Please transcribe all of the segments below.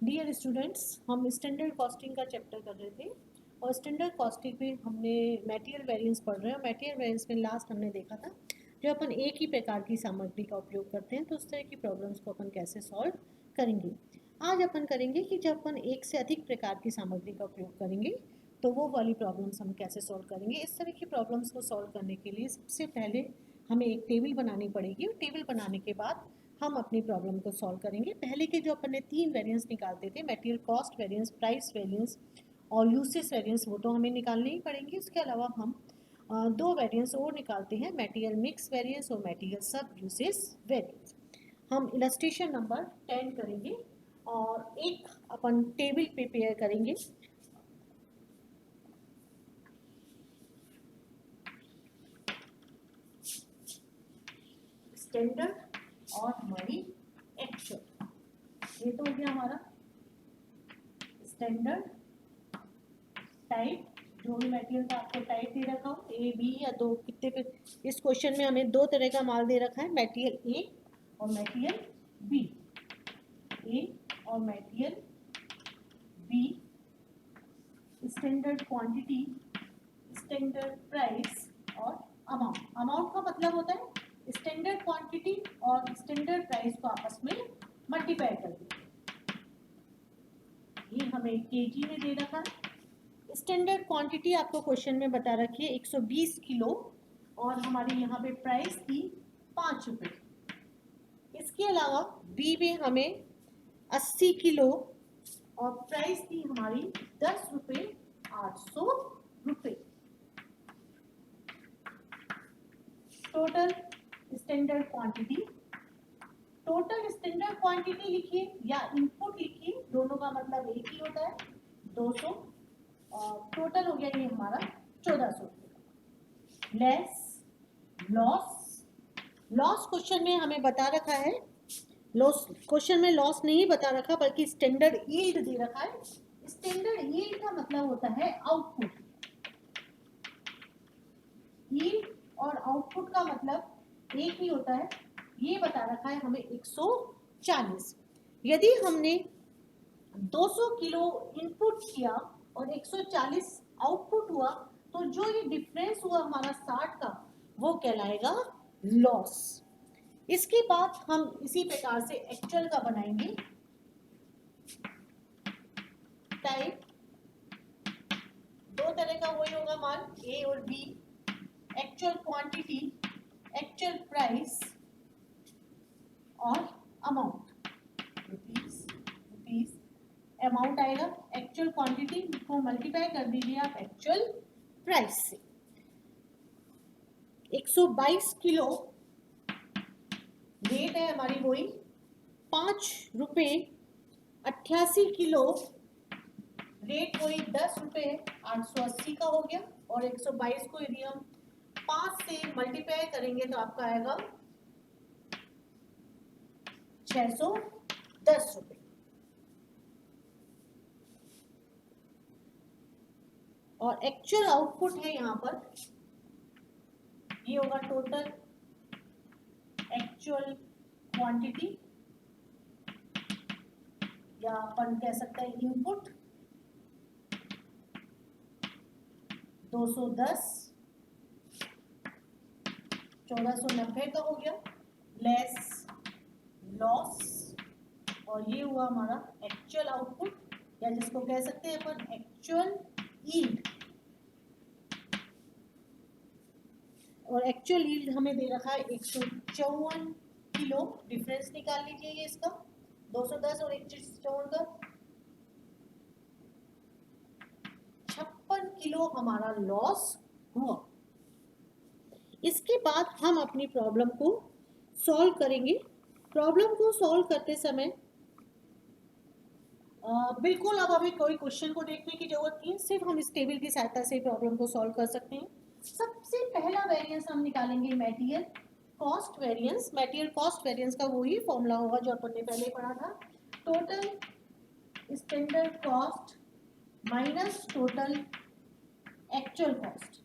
Dear students, हम standard costing का chapter कर रहे थे और स्टैंडर्ड कॉस्टिंग में हमने मटेरियल वेरिएंस पढ़ रहे हैं और मटेरियल वेरिएंस में लास्ट हमने देखा था जब अपन एक ही प्रकार की सामग्री का उपयोग करते हैं तो उस तरह की प्रॉब्लम्स को अपन कैसे सॉल्व करेंगे। आज अपन करेंगे कि जब अपन एक से अधिक प्रकार की सामग्री का उपयोग करेंगे तो वो वाली प्रॉब्लम्स हम कैसे सॉल्व करेंगे। इस तरह की प्रॉब्लम्स को सॉल्व करने के लिए सबसे पहले हमें एक टेबल बनानी पड़ेगी और टेबल बनाने के बाद हम अपनी प्रॉब्लम को सॉल्व करेंगे। पहले के जो अपन ने 3 वेरिएंस निकालते थे, material cost variance, price variance और यूसेज वेरिएंस, वो तो हमें निकालने ही पड़ेंगे। इसके अलावा हम 2 वेरिएंस और निकालते हैं, मटेरियल मिक्स वेरिएंस और मटेरियल सब यूसेज वेरिएंस। हम इलस्ट्रेशन नंबर 10 करेंगे और एक अपन टेबल प्रिपेयर करेंगे। स्टैंडर्ड और हमारी एक्चुअल, ये तो हो गया हमारा स्टैंडर्ड टाइप। जो भी मटेरियल का आपको टाइप दे रखा हो, ए बी या दो कितने पे, इस क्वेश्चन में हमें 2 तरह का माल दे रखा है, मटेरियल ए और मटेरियल बी। ए और material B, standard quantity, standard price और अमाउंट। अमाउंट का मतलब होता है स्टैंडर्ड क्वांटिटी और स्टैंडर्ड प्राइस को आपस में मल्टीप्लाई कर देते हैं। ये हमें केजी में दे रखा है। स्टैंडर्ड क्वांटिटी आपको क्वेश्चन में बता रखी है 120 किलो और हमारी यहाँ पे प्राइस थी 5 रुपये। इसके अलावा बी में हमें 80 किलो और प्राइस थी हमारी 10 रुपये 800 रुपये। Total standard quantity, total standard quantity लिखिए या इनपुट लिखिए, दोनों का मतलब एक ही होता है, 200 और टोटल हो गया ये हमारा 1400 रुपये। लेस लॉस, लॉस क्वेश्चन में हमें बता रखा है, लॉस क्वेश्चन में लॉस नहीं बता रखा बल्कि स्टैंडर्ड यील्ड दे रखा है। स्टैंडर्ड यील्ड का मतलब होता है आउटपुट। यील्ड और आउटपुट का मतलब एक ही होता है। ये बता रखा है हमें 140। यदि हमने 200 किलो इनपुट किया और 140 आउटपुट हुआ तो जो ये डिफरेंस हुआ हमारा 60 का, वो कहलाएगा लॉस। इसके बाद हम इसी प्रकार से एक्चुअल का बनाएंगे। टाइप दो तरह का वही होगा माल, ए और B. Actual quantity, actual price और अमाउंट, रुपीस अमाउंट आएगा। एक्चुअल क्वांटिटी को मल्टीप्लाई कर दीजिए आप एक्चुअल प्राइस से। 122 किलो रेट है हमारी वही 5 रुपये। 88 किलो रेट वही 10 रुपये 880 का हो गया और 122 को यदि हम 5 से मल्टीप्लाई करेंगे तो आपका आएगा 610 रुपये। और एक्चुअल आउटपुट है यहाँ पर, ये होगा टोटल एक्चुअल क्वांटिटी या अपन कह सकते हैं इनपुट 210, 1490 का हो गया, लेस लॉस और ये हुआ हमारा एक्चुअल आउटपुट या जिसको कह सकते हैं अपन एक्चुअल यील्ड। और एक्चुअल यील्ड हमें दे रखा है 154 किलो। डिफरेंस निकाल लीजिए ये इसका, 210 और 154 का 56 किलो हमारा लॉस हुआ। इसके बाद हम अपनी प्रॉब्लम को सॉल्व करेंगे। प्रॉब्लम को सॉल्व करते समय बिल्कुल अब हमें कोई क्वेश्चन को देखने की जरूरत नहीं है, सिर्फ हम इस टेबल की सहायता से प्रॉब्लम को सॉल्व कर सकते हैं। सबसे पहला वेरिएंस हम निकालेंगे material cost variance. Material cost variance का वही फॉर्मूला होगा जो अपन ने पहले पढ़ा था, total standard cost minus total actual cost.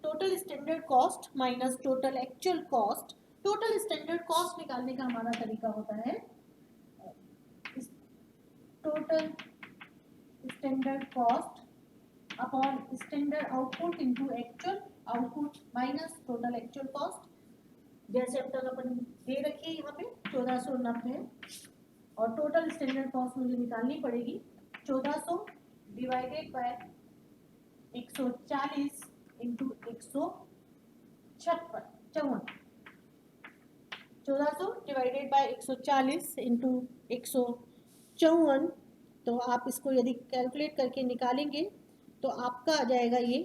Total standard cost minus total actual cost. Total standard cost निकालने का हमारा तरीका होता है total standard cost upon standard output into actual output minus total actual cost. जैसे अब तक अपन दे रखी है यहाँ पे 1490 और टोटल स्टैंडर्ड कॉस्ट मुझे निकालनी पड़ेगी 1400 divided by 140 into 154 1400 divided by 140 into 154। तो आप इसको यदि कैलकुलेट करके निकालेंगे तो आपका आ जाएगा ये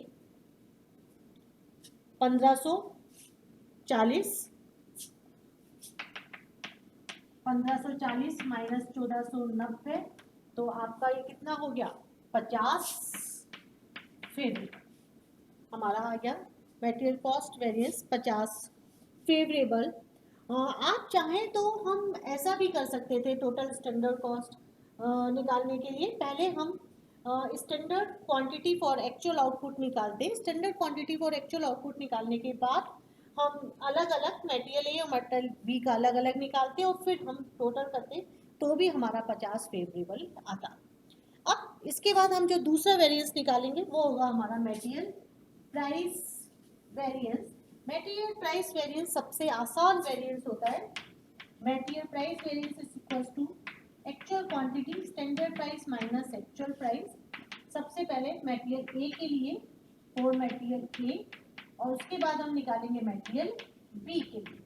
1540 माइनस 1490, तो आपका ये कितना हो गया 50 फेवरेबल। हमारा आ गया मटेरियल कॉस्ट वेरिएंस 50 फेवरेबल। आप चाहें तो हम ऐसा भी कर सकते थे टोटल स्टैंडर्ड कॉस्ट निकालने के लिए। पहले हम standard quantity for actual output निकालते। Standard quantity for actual output निकालने के बाद हम अलग अलग मटेरियल ए और मटेरियल बी का अलग अलग निकालते और फिर हम टोटल करते, तो भी हमारा 50 फेवरेबल आता। अब इसके बाद हम जो दूसरा वेरिएंस निकालेंगे वो होगा हमारा material price variance. Material price variance सबसे आसान वेरिएंस होता है। Material price variance is equals to actual quantity standard price minus actual price. सबसे पहले मटेरियल ए के लिए फॉर मटेरियल ए और उसके बाद हम निकालेंगे मटेरियल बी के लिए।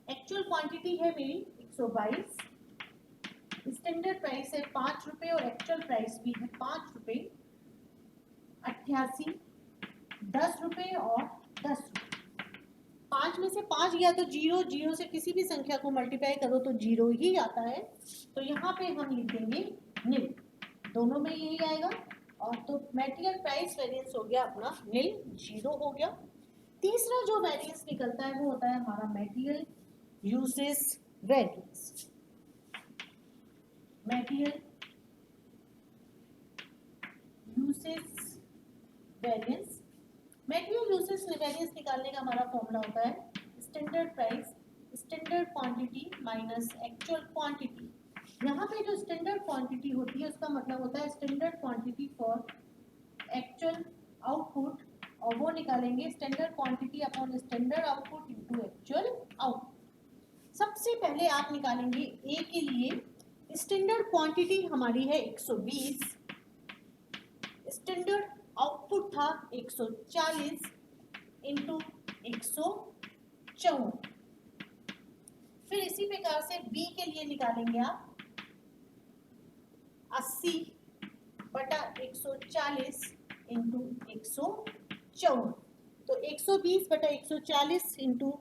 एक्चुअल क्वांटिटी है मेरी 122, स्टैंडर्ड प्राइस है 5 रुपये और एक्चुअल प्राइस भी है 5 रुपये, 88, 10 रुपये और 10 रुपये। 5 में से 5 गया तो 0, 0 से किसी भी संख्या को मल्टीप्लाई करो तो 0 ही आता है, तो यहाँ पे हम लिख देंगे निल। दोनों में यही आएगा और तो मटेरियल प्राइस वेरिएंस हो गया अपना निल, 0 हो गया। तीसरा जो वेरिएंस निकलता है वो होता है हमारा material usage variance. Material usage variance, material usage variance निकालने का हमारा फॉर्मूला होता है standard price standard quantity minus actual quantity. यहाँ पे जो स्टैंडर्ड क्वांटिटी होती है उसका मतलब होता है standard quantity for actual output, और वो निकालेंगे standard quantity upon standard output into actual output. सबसे पहले आप निकालेंगे ए के लिए स्टैंडर्ड क्वांटिटी हमारी है 120, स्टैंडर्ड आउटपुट था 140 इंटू 154। फिर इसी प्रकार से बी के लिए निकालेंगे आप 80 बटा 140 इंटू 154। तो 120 बटा 140 इंटू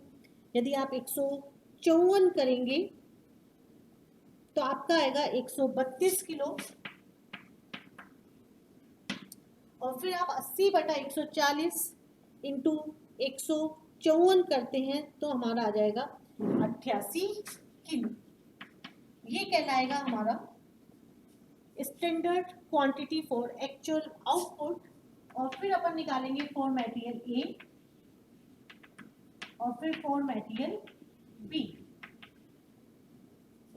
यदि आप 154 करेंगे तो आपका आएगा 132 किलो, और फिर आप 80 बटा 140 इंटू 154 करते हैं तो हमारा आ जाएगा 88 किलो। ये कहलाएगा हमारा standard quantity for actual output. और फिर अपन निकालेंगे फॉर मटेरियल ए और फिर for material B.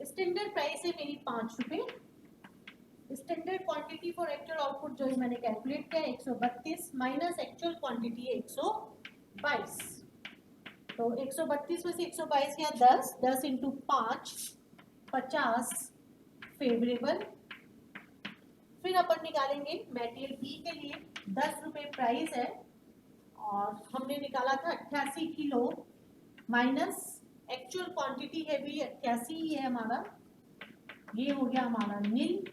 Standard price है मेरी 5 रुपये, standard quantity for actual output जो मैंने कैलकुलेट किया 132 माइनस एक्चुअल क्वांटिटी है 122। तो 132 में से 122 क्या 10, 10 इंटू 5 50 फेवरेबल। फिर अपन निकालेंगे मटेरियल बी के लिए 10 रुपये प्राइस है और हमने निकाला था 88 किलो माइनस एक्चुअल क्वांटिटी है भी 88 ही है हमारा, ये हो गया हमारा निल,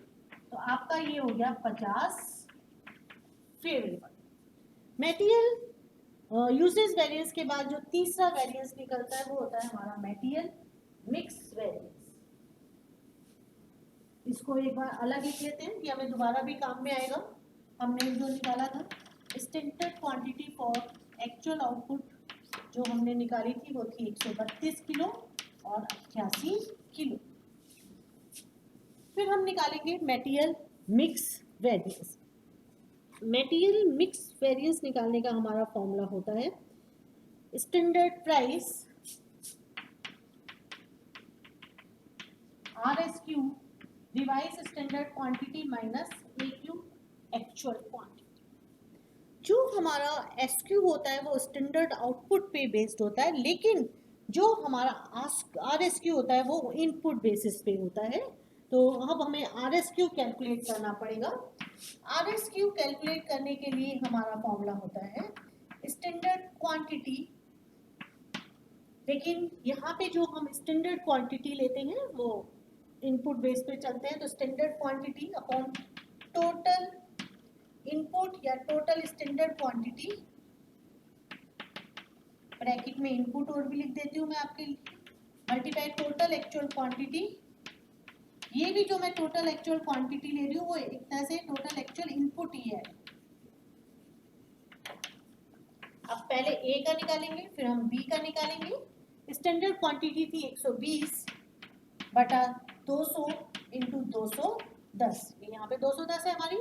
तो आपका ये हो गया 50 फेवरेबल। मटेरियल यूसेज वेरिएंस के बाद जो तीसरा वेरिएंस निकलता है वो होता है हमारा मटेरियल मिक्स वेरिएंस। इसको एक बार अलग लिख लेते हैं, ये हमें दोबारा भी काम में आएगा। हमने जो निकाला था standard quantity for actual output जो हमने निकाली थी वो थी 132 किलो और 88 किलो। फिर हम निकालेंगे material mix variance. Material mix variance निकालने का हमारा फॉर्मूला होता है standard price RSQ revise standard quantity minus AQ actual quantity. जो हमारा SQ होता है वो स्टैंडर्ड आउटपुट पे बेस्ड होता है, लेकिन जो हमारा RSQ होता है वो इनपुट बेसिस पे होता है। तो अब हमें RSQ कैलकुलेट करना पड़ेगा। RSQ कैलकुलेट करने के लिए हमारा फॉर्मूला होता है स्टैंडर्ड क्वांटिटी, लेकिन यहाँ पे जो हम स्टैंडर्ड क्वांटिटी लेते हैं वो इनपुट बेस पे चलते हैं। तो standard quantity upon total input या टोटल स्टैंडर्ड क्वांटिटी, ब्रैकेट में इनपुट और भी लिख देती हूँ मैं आपके लिए, मल्टीप्लाई टोटल एक्चुअल क्वांटिटी। ये भी जो मैं टोटल एक्चुअल क्वांटिटी ले रही हूँ वो एक तरह से टोटल एक्चुअल इनपुट ही है। अब पहले A का निकालेंगे, फिर हम B का निकालेंगे। स्टैंडर्ड क्वांटिटी थी 120 बटा 200 इंटू 210, यहाँ पे 210 है हमारी,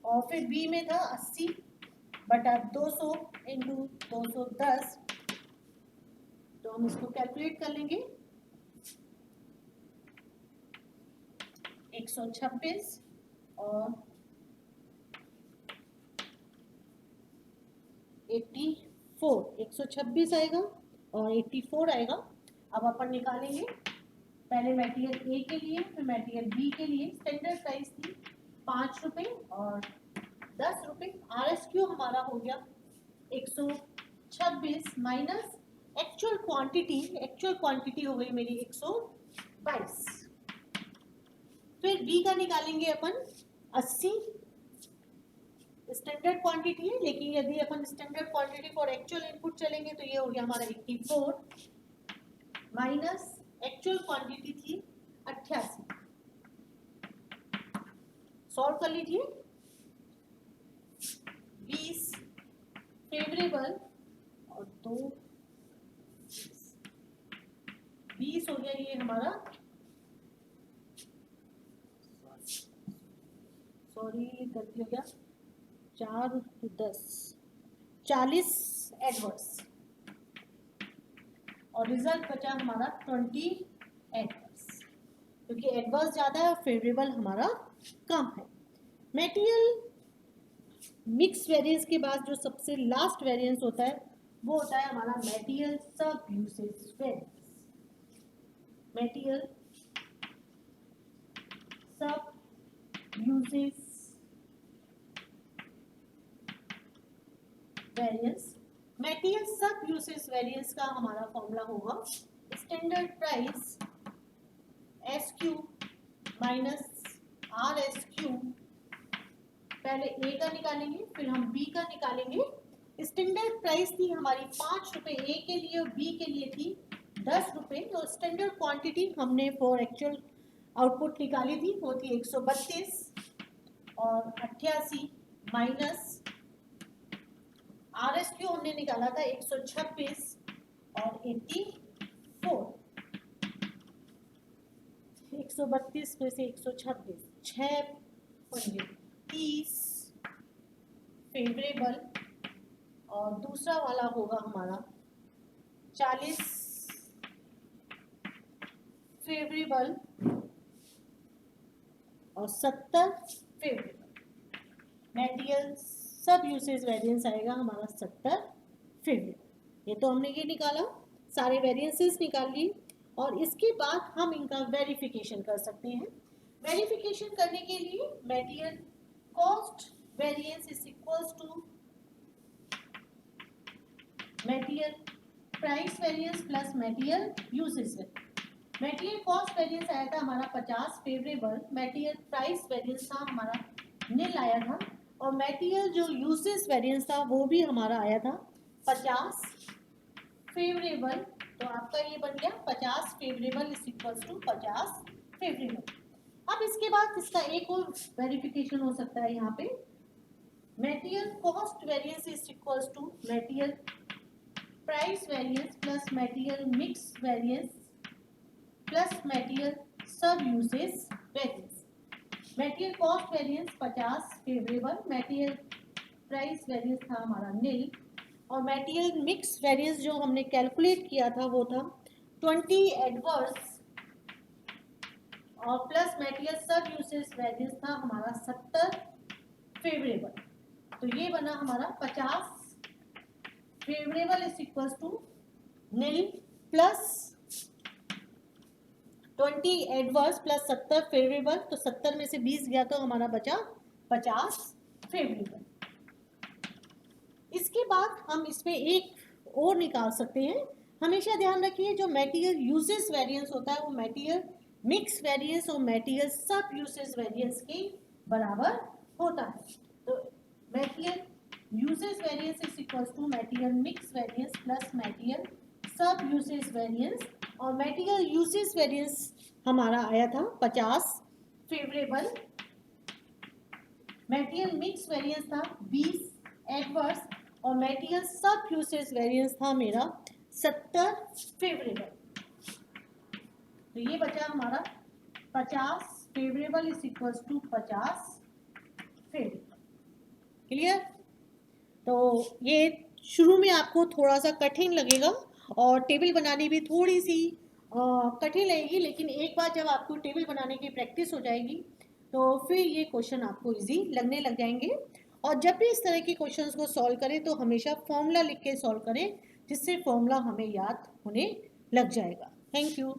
और फिर B में था 80 बटा 200 इंटू 210। तो हम इसको कैलकुलेट कर लेंगे। 126 और 84, 126 आएगा और 84 आएगा। अब अपन निकालेंगे पहले मटेरियल A के लिए, फिर मटेरियल B के लिए। स्टैंडर्ड प्राइस थी 5 रुपये और 10 रुपये। RSQ हमारा हो गया 126 माइनस एक्चुअल क्वांटिटी हो गई मेरी 122। फिर B का निकालेंगे अपन 80, स्टैंडर्ड क्वांटिटी है, लेकिन यदि अपन standard quantity for actual input चलेंगे तो ये हो गया हमारा 84 माइनस एक्चुअल क्वांटिटी थी 88। सॉल्व कर लीजिए। 20 फेवरेबल और 2 20 हो गया ये हमारा, सॉरी गलती हो गया, 4 to 10 40 एडवर्स, और रिजल्ट बचा हमारा 20 एडवर्स, क्योंकि एडवर्स ज़्यादा है और फेवरेबल हमारा कम है। मेटेरियल मिक्स वेरिएंस के बाद जो सबसे लास्ट वेरिएंस होता है वो होता है हमारा material sub usage variance. Material sub usage variance. Material sub usage variance का हमारा फॉर्मूला होगा standard price SQ minus RSQ। पहले A का निकालेंगे, फिर हम B का निकालेंगे। स्टैंडर्ड प्राइस थी हमारी 5 रुपये A के लिए और B के लिए थी 10 रुपये। तो स्टैंडर्ड क्वांटिटी हमने फॉर एक्चुअल आउटपुट निकाली थी, वो थी 132 और 88 माइनस RSQ हमने निकाला था 126 और 84। 132 में से 126, 6 30 फेवरेबल, और दूसरा वाला होगा हमारा 40 फेवरेबल और 70 favourable. Material sub usage variance आएगा हमारा 70 फेवरेबल। ये तो हमने ये निकाला, सारे वेरिएंसेस निकाल लिए, और इसके बाद हम इनका वेरिफिकेशन कर सकते हैं। वेरिफिकेशन करने के लिए material cost variance is equals to material price variance plus material usage variance. Material cost variance आया था हमारा 50 फेवरेबल, मेटेरियल प्राइस वेरिएंस था हमारा निल आया था, और मेटेरियल जो यूसेज वेरिएंस था वो भी हमारा आया था 50 फेवरेबल। तो आपका ये बन गया 50 favourable is equals to 50 favourable. अब इसके बाद इसका एक और वेरिफिकेशन हो सकता है यहाँ पे, material cost variance is equals to material price variance plus material mix variance plus material sub usage variance. Material cost variance 50 favourable, material price variance था हमारा निल, और मेटेरियल मिक्स वेरिएंस जो हमने कैलकुलेट किया था वो था 20 एडवर्स और plus material sub usage variance था हमारा 70 फेवरेबल। तो ये बना हमारा 50 favourable is equal to nil plus 20 adverse plus 70 favourable. तो 70 में से 20 गया तो हमारा बचा 50 फेवरेबल। इसके बाद हम इसमें एक और निकाल सकते हैं। हमेशा ध्यान रखिए जो मटेरियल यूजेस वेरिएंस होता है वो मटेरियल मिक्स वेरिएंस और मटेरियल सब यूजेस वेरिएंस के बराबर होता है। तो material usages variance is equal to material mix variance plus material sub usages variance. और मटेरियल यूजेस वेरिएंस हमारा आया था 50 फेवरेबल, मटेरियल मिक्स वेरिएंस था 20 एडवर्स और मटेरियल सब यूसेज वेरिएंस था मेरा 70 फेवरेबल। तो ये बचा हमारा 50 favourable is equals to 50 favourable. Clear? तो ये शुरू में आपको थोड़ा सा कठिन लगेगा और टेबल बनानी भी थोड़ी सी कठिन लगेगी, लेकिन एक बार जब आपको टेबल बनाने की प्रैक्टिस हो जाएगी तो फिर ये क्वेश्चन आपको इजी लगने लग जाएंगे। और जब भी इस तरह के क्वेश्चंस को सॉल्व करें तो हमेशा फॉर्मूला लिख के सॉल्व करें, जिससे फॉर्मूला हमें याद होने लग जाएगा। Thank you.